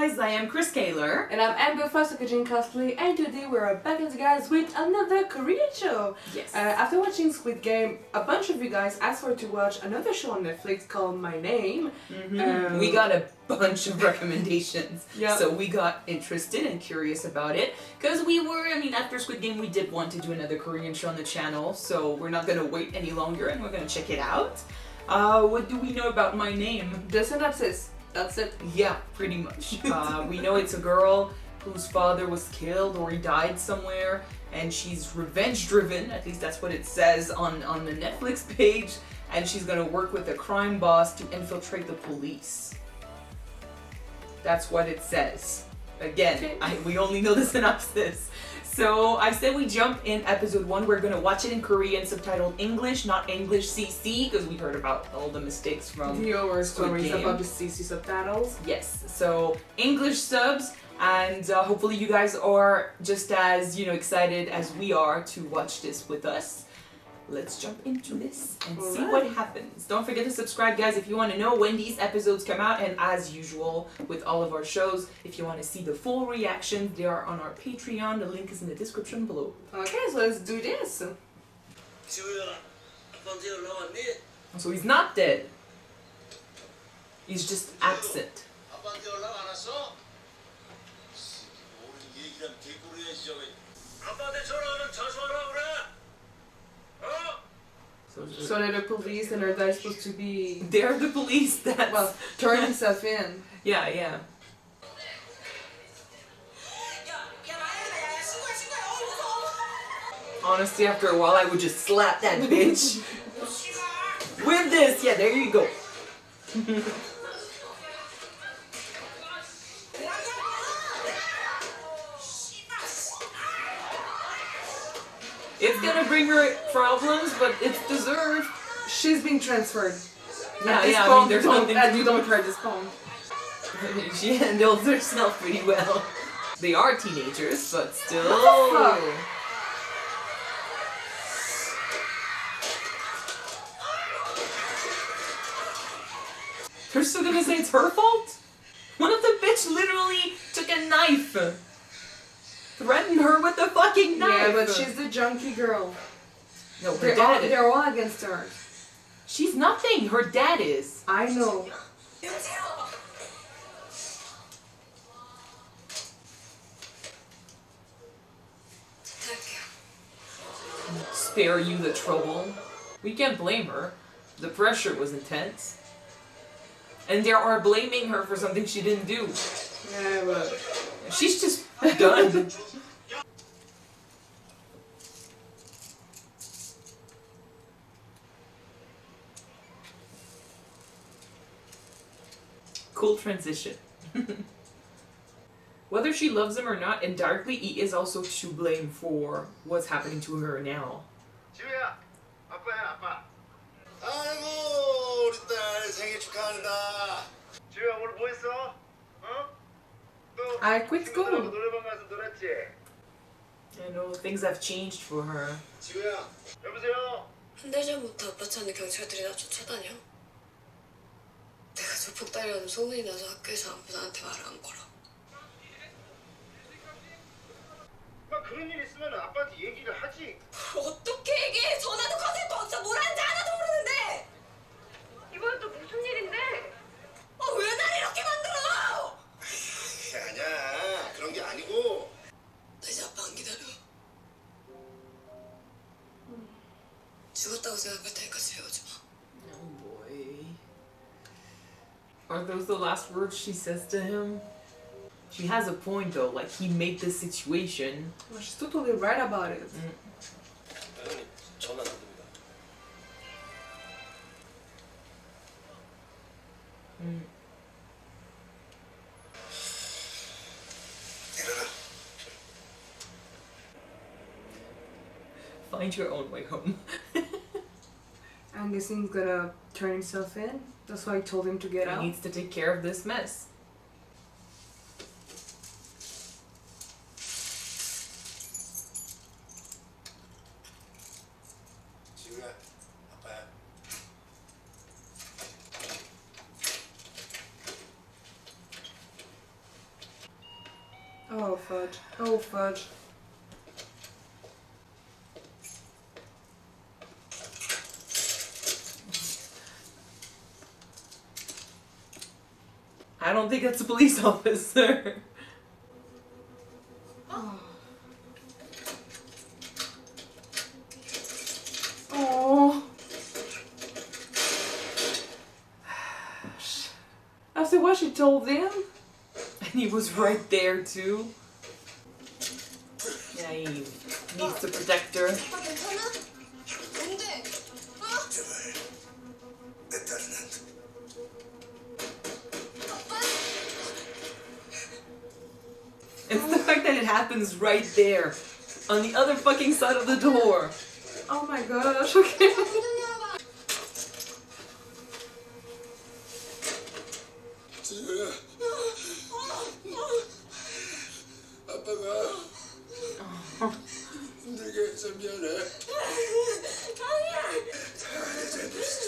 guys, I am Chris Kaler. And I'm Amber from Kyuujin Cosplay, and today we're back at you guys with another Korean show. Yes. After watching Squid Game, a bunch of you guys asked for to watch another show on Netflix called My Name. We got a bunch of recommendations. Yeah. So we got interested and curious about it. Because after Squid Game, we did want to do another Korean show on the channel. So we're not going to wait any longer and we're going to check it out. What do we know about My Name? The synopsis. That's it. Yeah, pretty much. We know it's a girl whose father was killed or he died somewhere, and she's revenge-driven, at least that's what it says on the Netflix page, and she's gonna work with a crime boss to infiltrate the police. That's what it says. Again, we only know the synopsis. So I said we jump in episode 1. We're gonna watch it in Korean, subtitled English, not English CC, because we heard about all the mistakes from Your Squid stories Game. about the CC subtitles. Yes, so English subs, and hopefully you guys are just as excited as we are to watch this with us. Let's jump into this and see what happens. Don't forget to subscribe, guys, if you want to know when these episodes come out, and as usual with all of our shows, if you want to see the full reactions, they are on our Patreon. The link is in the description below. Okay, so let's do this. So he's not dead. He's just absent. So they're the police, and they're supposed to be... They're the police that... Well, turn himself in. Yeah. Honestly, after a while, I would just slap that bitch. With this! Yeah, there you go. It's gonna bring her problems, but it's deserved. She's being transferred. Yeah, there's nothing to do. You don't try this phone. She handles herself pretty well. They are teenagers, but still. What the fuck? They're still gonna say it's her fault? One of the bitch literally took a knife. Threatened her with the fucking knife. Yeah, but she's the junkie girl. No, her dad is. They're all against her. She's nothing. Her dad is. I know. Spare you the trouble. We can't blame her. The pressure was intense. And they are blaming her for something she didn't do. Yeah, but... She's just done. Cool transition. Whether she loves him or not, indirectly, he is also to blame for what's happening to her now. 지우야, 아빠야, 아빠. 아이고 우리 딸 생일 축하한다. 지우야, 오늘 뭐 했어? 어? 또 I quit school. 친구들하고 노래방 가서 놀았지? I know things have changed for her. 지우야. 여보세요? 한 달 전부터 아빠 찾는 경찰들이 나 쫓아다녀. 내가 조폭 딸이라는 소문이 나서 학교에서 아무도 나한테 말을 안 걸어. 막 그런 일 있으면 아빠한테 얘기를 하지. 어떻게 얘기해? 전화도 컨셉도 없어. 뭘 하는지 하나도 모르는데. 이번엔 또 무슨 일인데? 왜 날 이렇게 만들어? 그게 아니야. 그런 게 아니고. 나 이제 아빠 안 기다려. 죽었다고 생각할 테니까 집에 오지 마. Oh boy. Are those the last words she says to him? She has a point though, like he made this situation. Well, she's totally right about it. 형님 전화 안 됩니다. 일어나. Find your own way home. I'm guessing he's gonna turn himself in. That's why I told him to get He out. needs to take care of this mess. 지우야, 아빠야. Oh fudge. Oh fudge. I don't think that's a police officer. Oh. After what she told him? And he was right there too. Yeah, he needs to protect her. 아빠 괜찮아? 뭔데? 어? 제발 내 딸은 아빠? It's the fact that it happens right there. On the other fucking side of the door. Oh my gosh, okay. 문 열어봐. 지효야 아빠가 힘들게 해서 미안해. 내 잘못이지.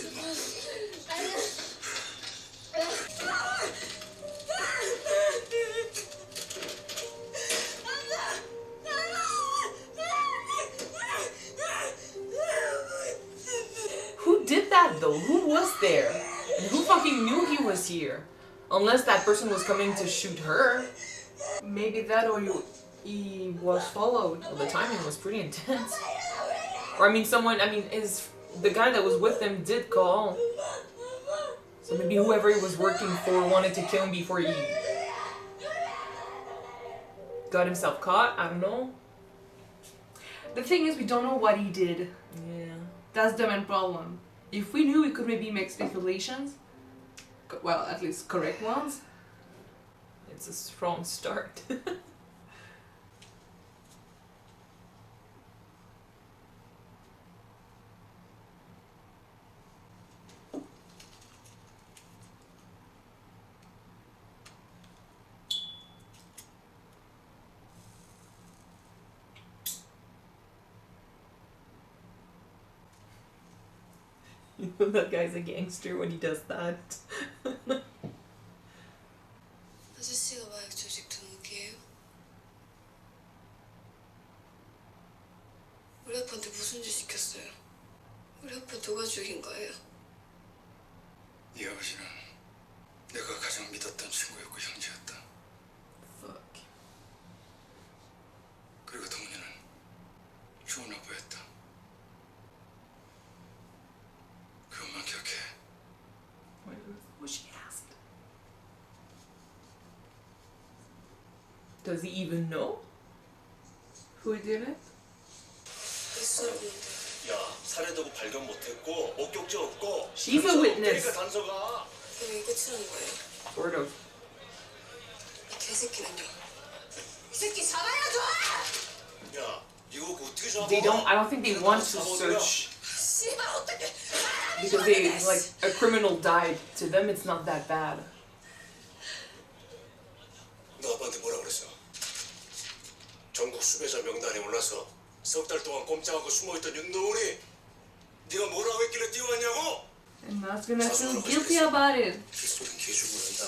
Who did that though? Who was there? And who fucking knew he was here? Unless that person was coming to shoot her. Maybe that or he was followed. Well, the timing was pretty intense. Or is the guy that was with him did call. So maybe whoever he was working for wanted to kill him before he got himself caught. I don't know. The thing is, we don't know what he did. Yeah. That's the main problem. If we knew, we could maybe make speculations. Well, at least correct ones. It's a strong start. You know that guy's a gangster when he does that. 아저씨가 마약 조직 등록이에요? 우리 아빠한테 무슨 짓 시켰어요? 우리 아빠 누가 죽인 거예요? 네 아버지는 내가 가장 믿었던 친구였고 형제였다. Fuck. 그리고 동훈이는 좋은 아빠였다. 그것만 기억해. Was she asked? Does he even know? Who did it? 있었는데 야, 살해도구 발견 못했고 목격자 없고. She's a witness. 그러니까 단서가. 그럼 이게 끝이라는 거예요? Sort of. 이 개새끼는요? 이 새끼 잡아야죠! 야, 이거 어떻게 잡아? I don't think they want to search 씨발 어떡해! because a criminal died. To them, it's not that bad. 너 아빠한테 뭐라 그랬어? 전국 수배자 명단에 올라서 석 달 동안 꼼짝않고 숨어있던 윤동훈이 네가 뭐라고 했길래 뛰어왔냐고? And Matt's gonna feel guilty about it. 기술은 개죽을 한다.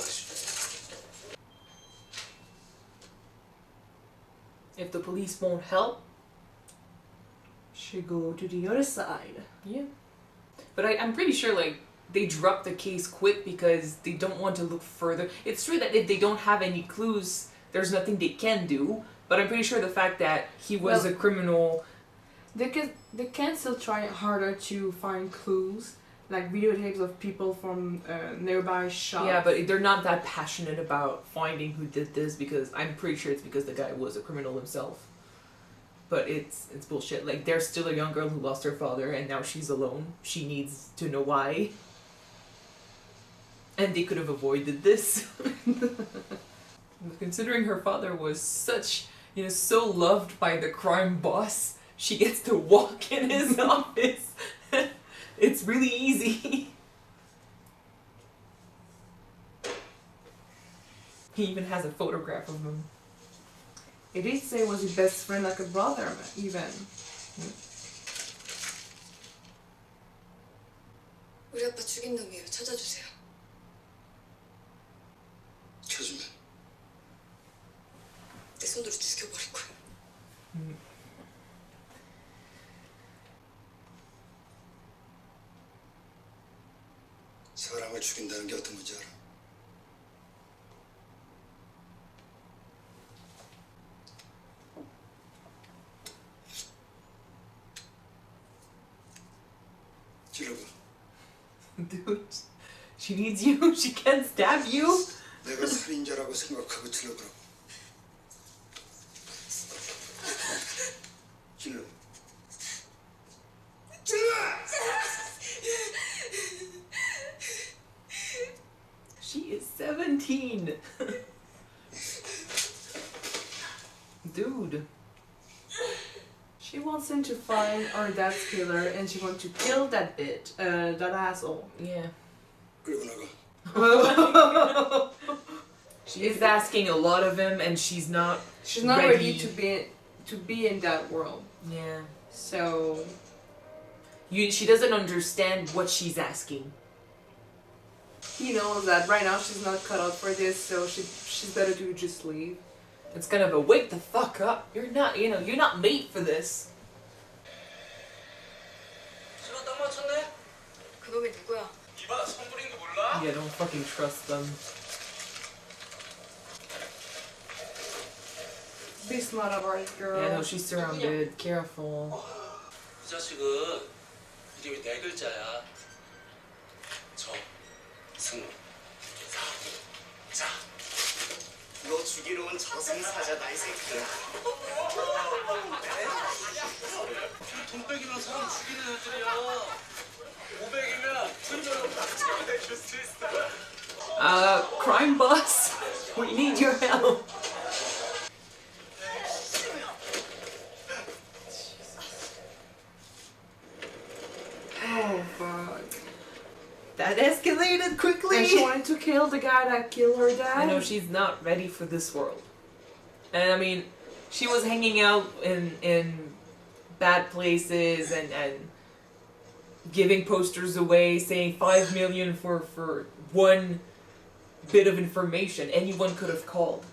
If the police won't help, Should go to the other side. yeah. But I'm pretty sure they dropped the case quick because they don't want to look further. It's true that if they don't have any clues, there's nothing they can do. But I'm pretty sure the fact that he was Well- a criminal. They can still try harder to find clues, like videotapes of people from nearby shops. Yeah, but they're not that passionate about finding who did this because I'm pretty sure it's because the guy was a criminal himself. But it's bullshit. Like, there's still a young girl who lost her father and now she's alone. She needs to know why. And they could have avoided this. Considering her father was such, so loved by the crime boss, she gets to walk in his office. It's really easy. He even has a photograph of him. It did say was his best friend, like a brother, even. 우리 아빠 죽인 놈이에요. 찾아주세요. 찾으면 내 손 손으로 죽여버릴 거야. 사람을 죽인다는 게 어떤 건지 알아? 찔러봐. Dude, she needs you. She can't stab you. 내가 살인자라고 생각하고 찔러보라고. 찔러. She is 17. Dude. She wants him to find our dad's killer and she wants to kill that bitch, that asshole. Yeah. 끌고 나가. She is asking a lot of him and she's not ready to be in that world. Yeah. So She doesn't understand what she's asking. he knows that right now she's not cut out for this, so she's better to just leave. It's kind of a wake the fuck up. You're not, you're not made for this. 수가 딱 맞췄네? 그놈이 누구야? 이봐 선불인 거 몰라? Yeah, don't fucking trust them. Be smart about it, girl. Yeah, no, she's surrounded. Careful. 이 자식은 이름이 네 글자야. 승우. 자. 너 죽이러 온 저승사자다 이 새끼들아. 돈백이면 사람 죽이는 애들이야. 500이면 순전히 박차해줄 수 있어. Crime boss, we need your help. Oh fuck. That escalated quickly. And she wanted to kill the guy that killed her dad. I know she's not ready for this world. And I mean, she was hanging out in bad places and giving posters away saying 5 million for one bit of information. Anyone could have called.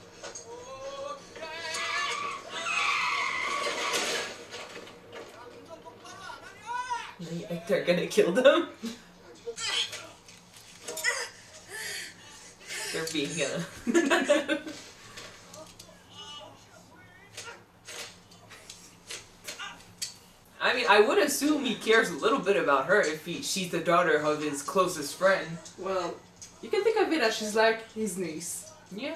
You think they're gonna kill them? They're being I mean, I would assume he cares a little bit about her if she's the daughter of his closest friend. Well, you can think of it as she's like his niece. Yeah.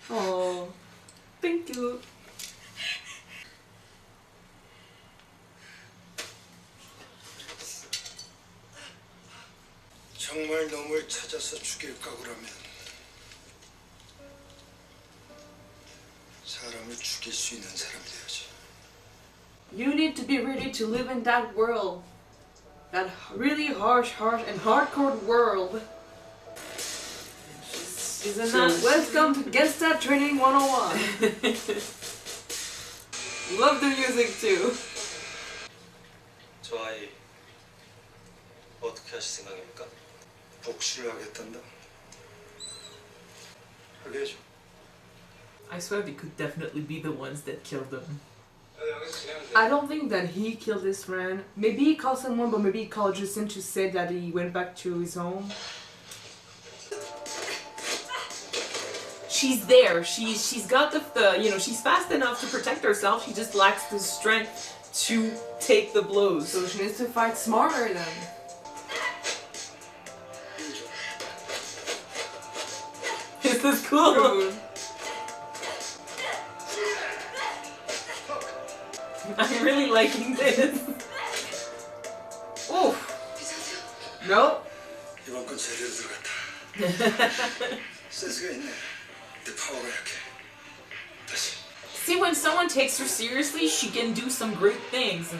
Oh, thank you. 정말 놈을 찾아서 죽일 각오라면 사람을 죽일 수 있는 사람 돼야지. You need to be ready to live in that world. That really harsh and hardcore world. Isn't So that welcome to Guess That Training 101. Love the music too. 저 아이 어떻게 하실 생각입니까? 복수를 하겠단다. 하게 해줘. I swear they could definitely be the ones that killed them. I don't think that he killed his friend. Maybe he called someone, but maybe he called Justin to say that he went back to his home. She's there. She's got the she's fast enough to protect herself. She just lacks the strength to take the blows. So she needs to fight smarter then. This is cool. I'm really liking this. Oh. Nope. 이번 건 제대로 들어갔다. 센스가 있네. 내 파워가 약해. 다시. See, when someone takes her seriously, she can do some great things.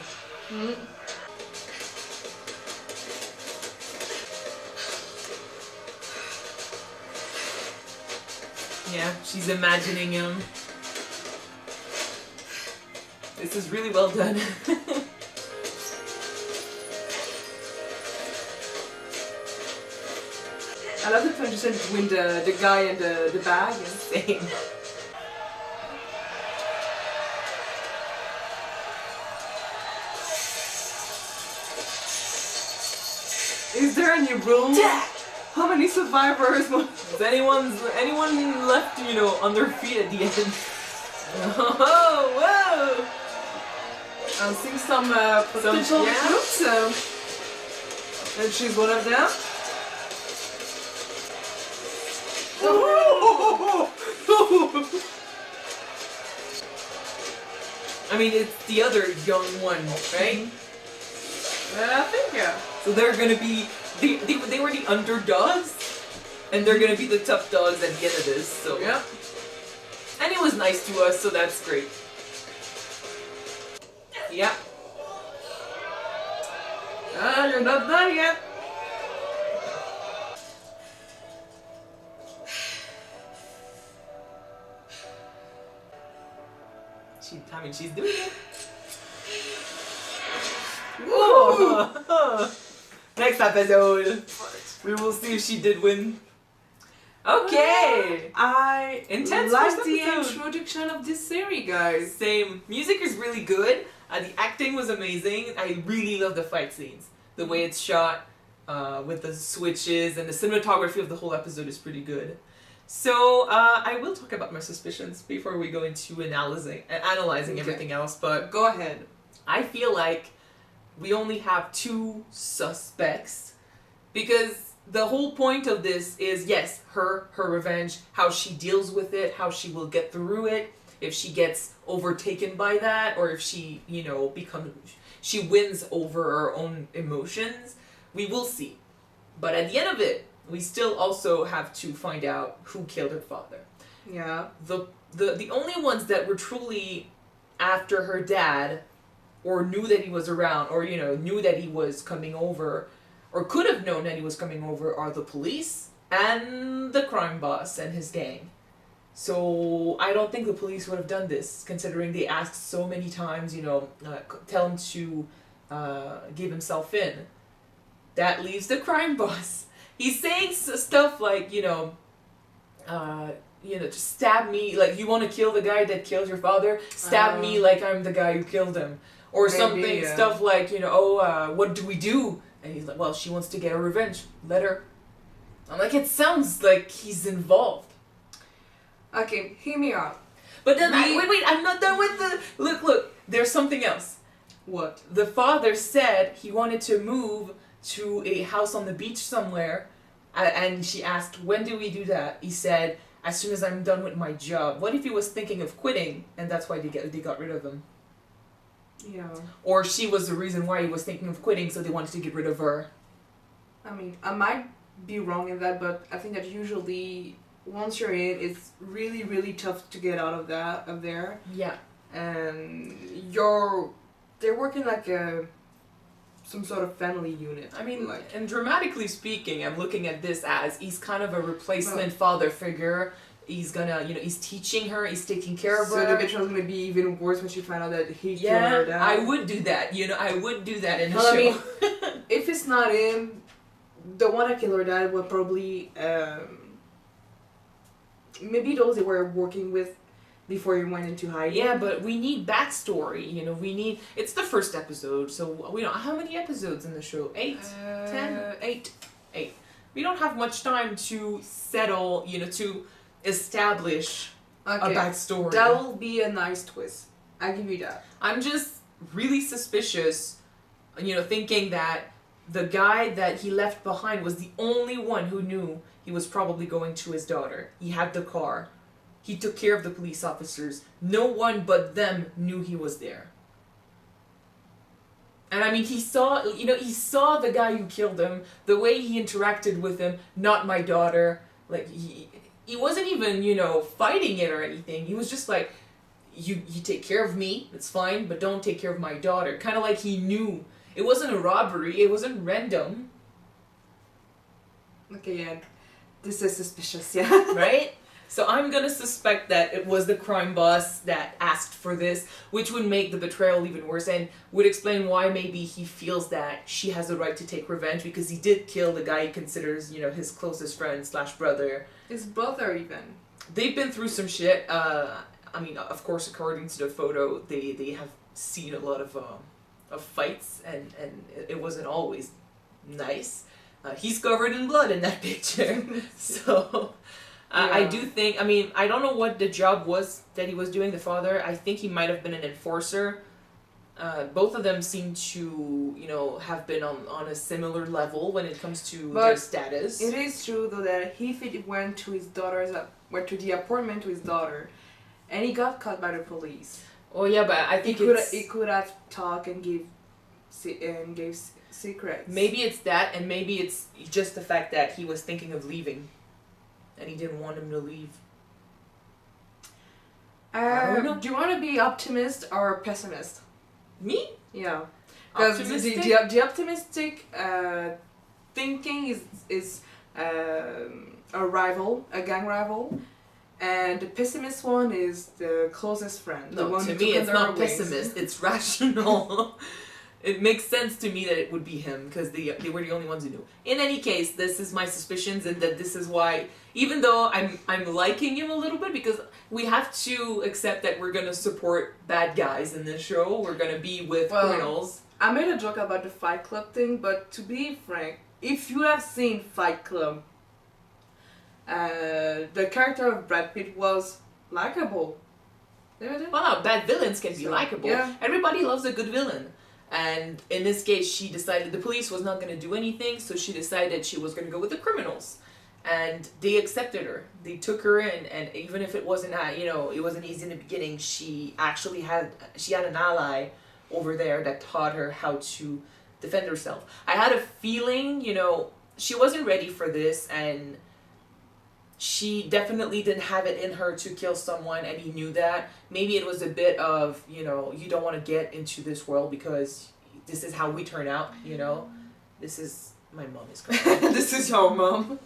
Yeah, she's imagining him. This is really well done. I love the transition between the guy and the bag. Same. Is there any rules? How many survivors? Is anyone left, on their feet at the end? Oh, whoa! I'm seeing some potential yeah. recruits. And she's one of them. I mean, it's the other young one, right? I think, yeah. So they're gonna be, they were the underdogs, and they're gonna be the tough dogs at the end of this, so. Yeah. And it was nice to us, so that's great. Yeah. You're not done yet. She's doing it. Whoa. Next episode, we will see if she did win. Okay. I Intense like first the episode. introduction of this series, guys. Same. Music is really good. The acting was amazing. I really love the fight scenes. The way it's shot, with the switches, and the cinematography of the whole episode is pretty good. So, I will talk about my suspicions before we go into analyzing everything else, but Go ahead. I feel like we only have 2 suspects, because the whole point of this is, yes, her revenge, how she deals with it, how she will get through it, if she gets overtaken by that, or if she, she wins over her own emotions. We will see. But at the end of it, we still also have to find out who killed her father. Yeah. The only ones that were truly after her dad, or knew that he was around, or knew that he was coming over, or could have known that he was coming over, are the police and the crime boss and his gang. So I don't think the police would have done this, considering they asked so many times, tell him to give himself in. That leaves the crime boss. He's saying stuff like, just stab me, like, you want to kill the guy that killed your father? Stab me like I'm the guy who killed him. Or Maybe, something, yeah. stuff like, what do we do? And he's like, well, she wants to get her revenge. Let her. I'm like, it sounds like he's involved. Okay, hear me out. But then, wait, I'm not done with the... Look, there's something else. What? The father said he wanted to move to a house on the beach somewhere, and she asked, when do we do that? He said, as soon as I'm done with my job. What if he was thinking of quitting, and that's why they got rid of him? Yeah. Or she was the reason why he was thinking of quitting, so they wanted to get rid of her. I mean, I might be wrong in that, but I think that usually once you're in, it's really, really tough to get out of there. Yeah. And they're working like some sort of family unit. I mean, like, and dramatically speaking, I'm looking at this as he's kind of a replacement father figure. He's gonna, he's teaching her, he's taking care of her. So the betrayal is gonna be even worse when she finds out that he killed her dad. I would do that. I would do that in a Well, show. I mean, if it's not him, the one that killed her dad will probably maybe those they were working with before he went into hiding. Yeah, but we need backstory. It's the first episode, so we don't. How many episodes in the show? 8, 10, 8. We don't have much time to settle. To establish a backstory. That will be a nice twist. I give you that. I'm just really suspicious, thinking that the guy that he left behind was the only one who knew he was probably going to his daughter. He had the car. He took care of the police officers. No one but them knew he was there. And I mean, he saw the guy who killed him, the way he interacted with him, not my daughter. Like, he wasn't even, fighting it or anything. He was just like, you take care of me, it's fine, but don't take care of my daughter. Kind of like he knew. It wasn't a robbery, it wasn't random. Okay, yeah. This is suspicious, yeah. Right? So I'm gonna suspect that it was the crime boss that asked for this, which would make the betrayal even worse and would explain why maybe he feels that she has the right to take revenge because he did kill the guy he considers, his closest friend / brother. His brother even. They've been through some shit. Of course, according to the photo, they have seen a lot of fights, and it wasn't always nice. He's covered in blood in that picture. So, I do think, I don't know what the job was that he was doing, the father. I think he might have been an enforcer. Both of them seem to, have been on a similar level when it comes to their status. It is true, though, that he went to to the apartment to his daughter, and he got caught by the police. Oh yeah, but I think he could have talked and gave secrets. Maybe it's that, and maybe it's just the fact that he was thinking of leaving, and he didn't want him to leave. I don't know. Do you want to be optimist or pessimist? Me? Yeah, because the optimistic thinking is a gang rival. And the pessimist one is the closest friend. No, to me it's not pessimist, it's rational. It makes sense to me that it would be him, because they were the only ones who knew. In any case, this is my suspicions, and that this is why, even though I'm liking him a little bit, because we have to accept that we're going to support bad guys in this show. We're going to be with criminals. I made a joke about the Fight Club thing, but to be frank, if you have seen Fight Club, the character of Brad Pitt was likable. Well, bad villains can be likable. Yeah. Everybody loves a good villain. And in this case, she decided the police was not going to do anything, so she decided she was going to go with the criminals. And they accepted her. They took her in, and even if it wasn't, it wasn't easy in the beginning, she had an ally over there that taught her how to defend herself. I had a feeling, she wasn't ready for this, and she definitely didn't have it in her to kill someone, and he knew that. Maybe it was a bit of, you don't want to get into this world because this is how we turn out, This is, my mom is crying. This is your mom.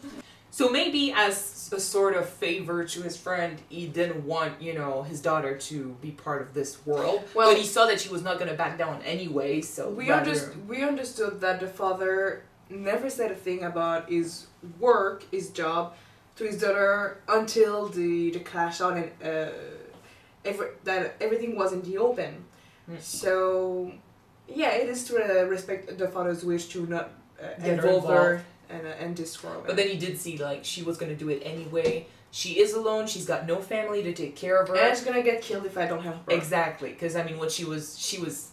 So maybe as a sort of favor to his friend, he didn't want, his daughter to be part of this world. Well, but he saw that she was not going to back down anyway, so... We understood that the father never said a thing about his work, his job, to his daughter until the clash on and that everything was in the open. So yeah, it is to respect the father's wish to not involve her and destroy her. But then he did see she was gonna do it anyway. She is alone. She's got no family to take care of her. And she's gonna get killed if I don't help her. Exactly, because when she was.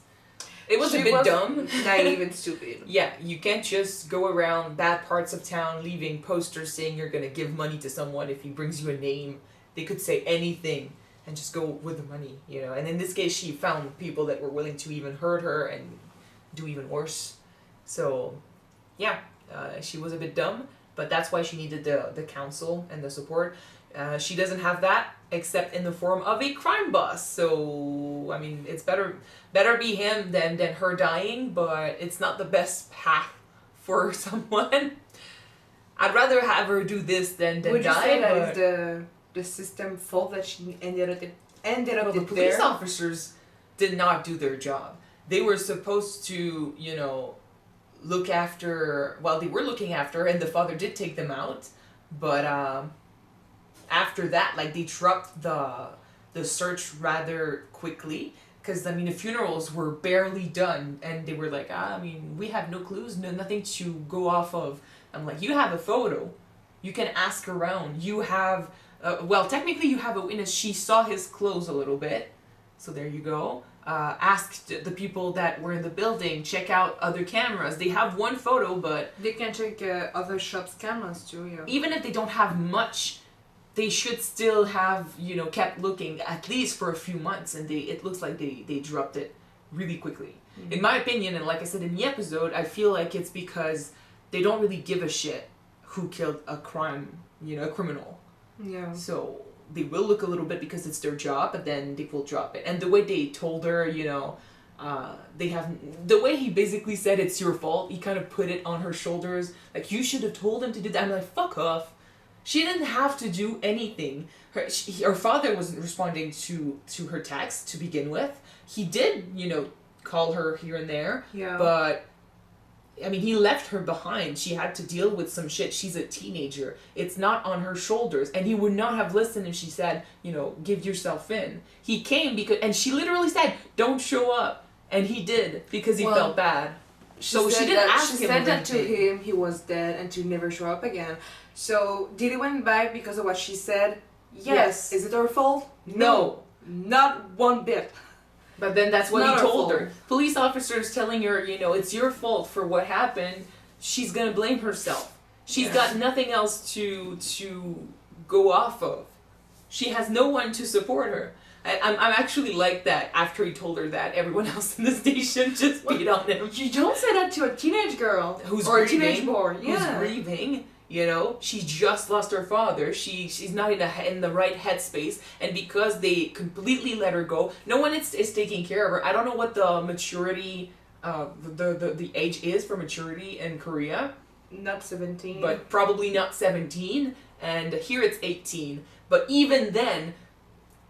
It was a bit dumb. Naive and stupid. Yeah, you can't just go around bad parts of town leaving posters saying you're going to give money to someone if he brings you a name. They could say anything and just go with the money, And in this case, she found people that were willing to even hurt her and do even worse. So, yeah, she was a bit dumb, but that's why she needed the counsel and the support. She doesn't have that except in the form of a crime boss. So, it's better be him than her dying, but it's not the best path for someone. I'd rather have her do this than die. Would you say that is the system fault that she ended up the police officers did not do their job. They were supposed to, look after... Well, they were looking after her, and the father did take them out, but... after that, they dropped the search rather quickly, because the funerals were barely done, and they were like, we have no clues, nothing to go off of. I'm like, you have a photo, you can ask around, you have, technically you have a witness. She saw his clothes a little bit, so there you go. Asked the people that were in the building, check out other cameras. They have one photo, but they can check other shops' cameras too. Yeah. Even if they don't have much, they should still have, kept looking at least for a few months, and it looks like they dropped it really quickly. Mm-hmm. In my opinion, and like I said in the episode, I feel like it's because they don't really give a shit who killed a criminal. Yeah. So they will look a little bit because it's their job, but then they will drop it. And the way they told her, the way he basically said it's your fault, he kind of put it on her shoulders, like, you should have told him to do that. I'm like, fuck off. She didn't have to do anything. Her father wasn't responding to her text to begin with. He did, call her here and there. Yeah. But, I mean, he left her behind. She had to deal with some shit. She's a teenager. It's not on her shoulders. And he would not have listened if she said, give yourself in. He came and she literally said, don't show up. And he did because he felt bad. So she didn't ask him. She said that to him, he was dead, and to never show up again. So, did he went back because of what she said? Yes. Is it her fault? No. Not one bit. But then that's what Not he her told her. fault. Police officers telling her, it's your fault for what happened. She's gonna blame herself. She's got nothing else to go off of. She has no one to support her. I'm actually like that. After he told her that, everyone else in the station just beat on him. You don't say that to a teenage girl Who's or grieving, a teenage boy. Yeah. Who's grieving. She just lost her father. She's not in the right headspace, and because they completely let her go, no one is taking care of her. I don't know what the maturity, the age is for maturity in Korea. Not 17. But probably not 17, and here it's 18. But even then,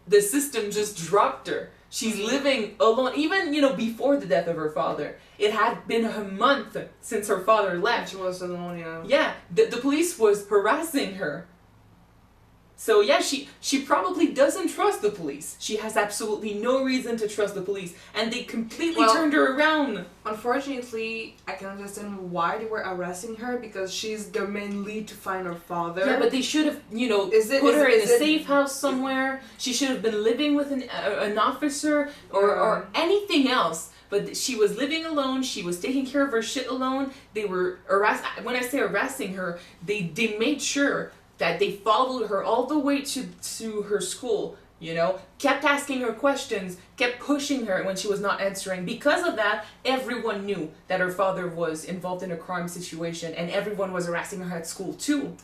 the system just dropped her. She's living alone, even, before the death of her father. It had been a month since her father left. She was alone, yeah. Yeah, the police was harassing her. So yeah, she probably doesn't trust the police. She has absolutely no reason to trust the police. And they completely turned her around. Unfortunately, I can understand why they were harassing her, because she's the main lead to find her father. Yeah, but they should have, put her in a safe house somewhere. She should have been living with an officer or anything else. But she was living alone. She was taking care of her shit alone. They were when I say harassing her, they made sure that they followed her all the way to her school, kept asking her questions, kept pushing her when she was not answering. Because of that, everyone knew that her father was involved in a crime situation, and everyone was harassing her at school too.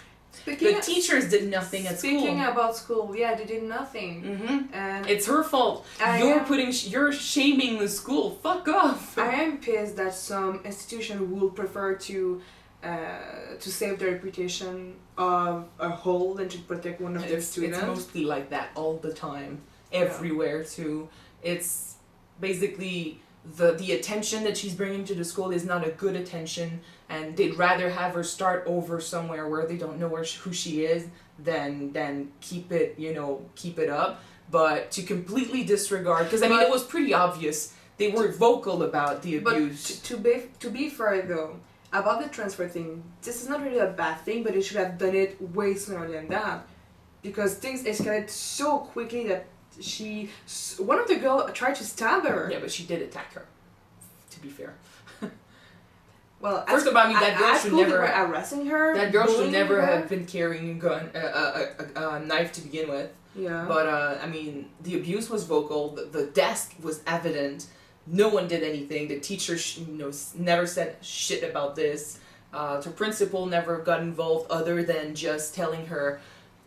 The teachers did nothing at school. Speaking about school, yeah, they did nothing. Mm-hmm. And it's her fault. You're shaming the school. Fuck off. I am pissed that some institution will prefer to save the reputation of a whole than to protect one of their students. It's mostly like that all the time, everywhere too. It's basically the attention that she's bringing to the school is not a good attention, and they'd rather have her start over somewhere where they don't know who she is than keep it up. But to completely disregard, because it was pretty obvious. They were vocal about the abuse. But to be fair though, about the transfer thing, this is not really a bad thing, but they should have done it way sooner than that, because things escalated so quickly that one of the girls tried to stab her. Yeah, but she did attack her, to be fair. Well, first of all, that girl should never arresting her. That girl should never have been carrying a knife to begin with. Yeah. But the abuse was vocal. The desk was evident. No one did anything. The teacher, never said shit about this. The principal never got involved, other than just telling her,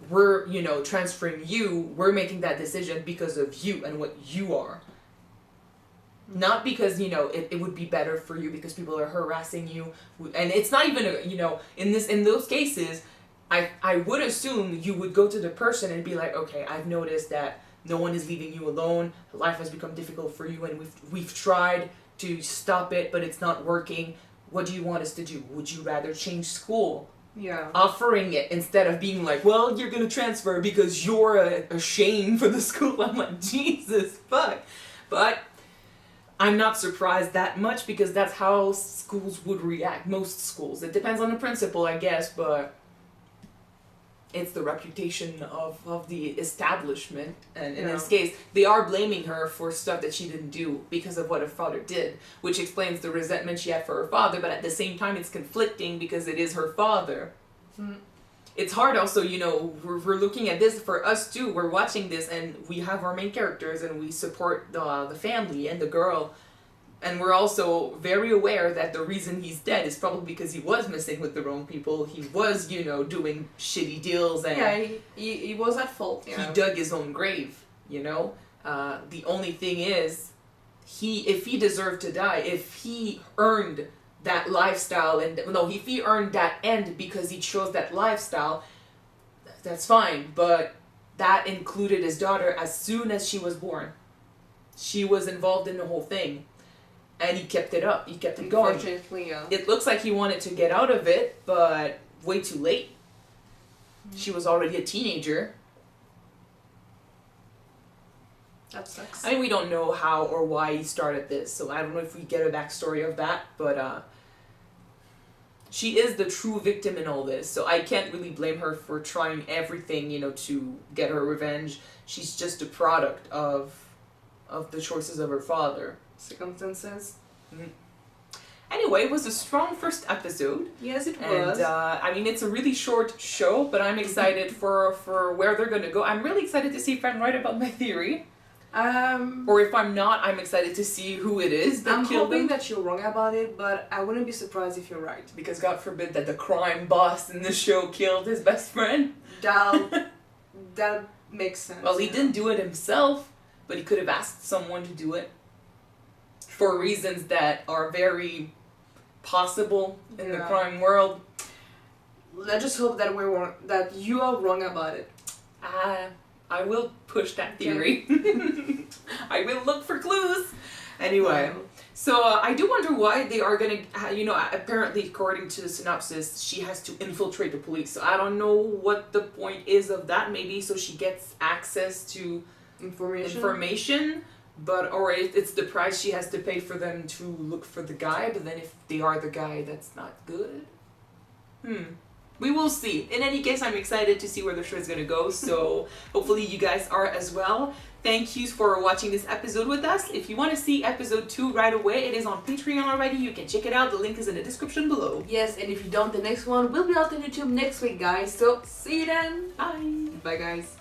"We're, transferring you. We're making that decision because of you and what you are. Not because it would be better for you because people are harassing you." And it's not even in those cases, I would assume you would go to the person and be like, "Okay, I've noticed that no one is leaving you alone. Life has become difficult for you, and we've tried to stop it, but it's not working. What do you want us to do? Would you rather change school?" Yeah. Offering it instead of being like, "Well, you're gonna transfer because you're a shame for the school." I'm like, Jesus fuck. But I'm not surprised that much, because that's how schools would react. Most schools. It depends on the principal, I guess, but it's the reputation of the establishment, and in this case, they are blaming her for stuff that she didn't do because of what her father did, which explains the resentment she had for her father, but at the same time, it's conflicting because it is her father. Mm. It's hard also, we're looking at this for us too, we're watching this, and we have our main characters, and we support the family and the girl. And we're also very aware that the reason he's dead is probably because he was messing with the wrong people. He was, doing shitty deals, and he was at fault. He dug his own grave. The only thing is, if he deserved to die, if he earned that lifestyle, if he earned that end because he chose that lifestyle, that's fine, but that included his daughter as soon as she was born. She was involved in the whole thing. And he kept it up. He kept it going. Unfortunately, yeah. It looks like he wanted to get out of it, but way too late. She was already a teenager. That sucks. I mean, we don't know how or why he started this, so I don't know if we get a backstory of that, but she is the true victim in all this, so I can't really blame her for trying everything, you know, to get her revenge. She's just a product of the choices of her father. Circumstances. Anyway, it was a strong first episode. Yes, it was. And I mean, it's a really short show, but I'm excited for where they're going to go. I'm really excited to see if I'm right about my theory. Or if I'm not, I'm excited to see who it is that I'm killed hoping him. that you're wrong about it, but I wouldn't be surprised if you're right. Because God forbid that the crime boss in the show killed his best friend. That makes sense. Well, he didn't do it himself, but he could have asked someone to do it. For reasons that are very possible in the crime world. Let's just hope that we're wrong, that you are wrong about it. I will push that theory. I will look for clues. Anyway, so I do wonder why they are gonna, you know, apparently according to the synopsis, she has to infiltrate the police. So I don't know what the point is of that. Maybe so she gets access to information. But, or it's the price she has to pay for them to look for the guy, but then if they are the guy, that's not good. We will see. In any case, I'm excited to see where the show is going to go, so hopefully you guys are as well. Thank you for watching this episode with us. If you want to see episode 2 right away, it is on Patreon already. You can check it out. The link is in the description below. Yes, and if you don't, the next one will be out on YouTube next week, guys. So, see you then. Bye. Bye, guys.